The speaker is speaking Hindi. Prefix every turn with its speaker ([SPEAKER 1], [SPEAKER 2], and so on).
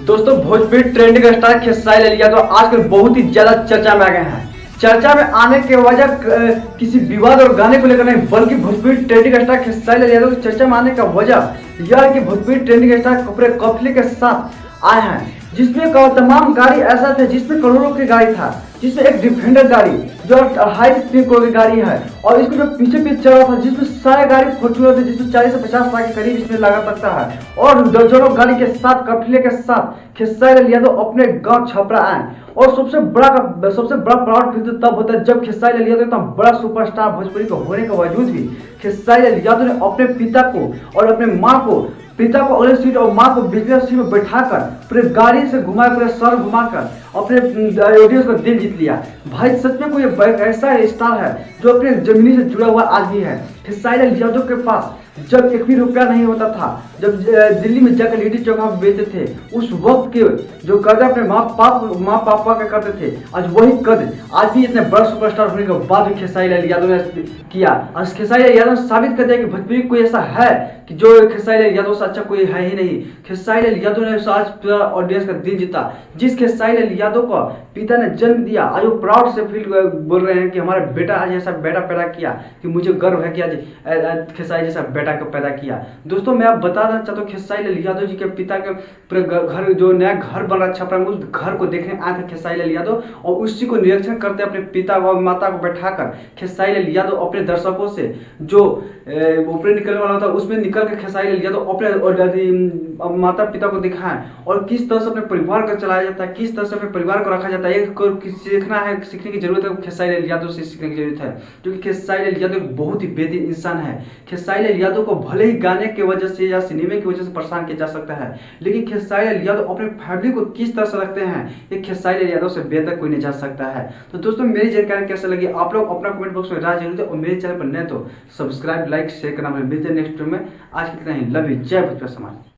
[SPEAKER 1] दोस्तों भोजपुरी ट्रेंडिंग स्टार खेसारी लाल यादव आजकल बहुत ही ज्यादा चर्चा में आ गए हैं। चर्चा में आने के वजह किसी विवाद और गाने को लेकर नहीं, बल्कि भोजपुरी ट्रेंडिंग स्टार खेसारी लाल यादव की चर्चा में आने का वजह यह है कि भोजपुरी ट्रेंडिंग स्टार कपड़े कफले के साथ आए हैं, जिसमें तमाम गाड़ी ऐसा थे जिसमें करोड़ों की गाड़ी था, जिसमें एक डिफेंडर गाड़ी जो 2.5 करोड़ की गाड़ी है, और इसको जो पीछे चल रहा था जिसमें सारे गाड़ी फॉर्च्यूनर थे, जिसमें 40 से 50 लाख के करीब इसमें लागत लगता है, और दर्जनों गाड़ी के साथ कफले के साथ खेसारी लाल यादव अपने गांव छपरा आए। और सबसे बड़ा प्राउड फील तब होता है जब खेसारी लाल यादव इतना बड़ा सुपरस्टार भोजपुरी को होने के बावजूद भी खेसारी लाल यादव ने अपने पिता को और अपने माँ को, पिता को अगले सीट और माँ को बिजनेस सीट में बैठाकर पूरे गाड़ी से घुमाकर, पूरे सर घुमाकर अपने ऑडियंस का दिल जीत लिया। भाई सच में कोई ऐसा स्टार है जो अपने जमीनी से जुड़ा हुआ आदमी है। खेसारी लाल यादव के पास जब 1 भी रुपया नहीं होता था, जब दिल्ली में जाकर लिट्टी चोखा बेचते थे, उस वक्त के जो कर्ज अपने माँ पापा का करते थे, आज वही कर्ज आज भी इतने बड़ा सुपरस्टार होने के बाद भी खेसारी लाल यादव ने किया। और खेसारी लाल यादव साबित कर दिया कि भोजपुरी कोई ऐसा है कि जो खेसारी लाल यादव से अच्छा कोई है ही नहीं। खेसारी लाल यादव ने आज पूरा ऑडियंस का दिल जीता। जिस खेसारी लाल यादव को पिता ने जन्म दिया, आज वो प्राउड से फील बोल रहे हैं कि हमारा बेटा आज ऐसा बेटा पैदा किया कि मुझे गर्व है कि आज खेसारी जैसा बेटा को पैदा किया। दोस्तों मैं आप बताना चाहता हूँ खेसारी लाल यादव जी के पिता के पूरे घर, जो नया घर बन रहा छपरा में, उस घर को देखने आए थे खेसारी लाल यादव, और उसी को निरीक्षण करते अपने पिता और माता को बैठाकर खेसारी लाल यादव अपने दर्शकों से जो ऊपर निकलने वाला था उसमें निकल कर खेसारी लाल यादव अपने माता पिता को दिखाएं और किस तरह से अपने परिवार को चलाया जाता है, किस तरह से अपने परिवार को रखा जाता है। सीखने की जरूरत है, खेसारी लाल यादव से सीखने की जरूरत है, क्योंकि खेसारी लाल यादव बहुत ही बेहतरीन इंसान है। खेसारी लाल यादव को भले ही गाने की वजह से या सिनेमा की वजह से परेशान किया जा सकता है, लेकिन खेसारी लाल यादव अपने फैमिली को किस तरह से रखते हैं ये खेसारी लाल यादव से बेहतर कोई नहीं जा सकता है। तो दोस्तों मेरी जानकारी कैसे लगी आप लोग अपना कमेंट बॉक्स में राय जरूर दें, और मेरे चैनल पर नए तो सब्सक्राइब, लाइक, शेयर करना मिलते हैं नेक्स्ट वीडियो में। आज कितना ही, लव यू, जय भोजपुरी समाज।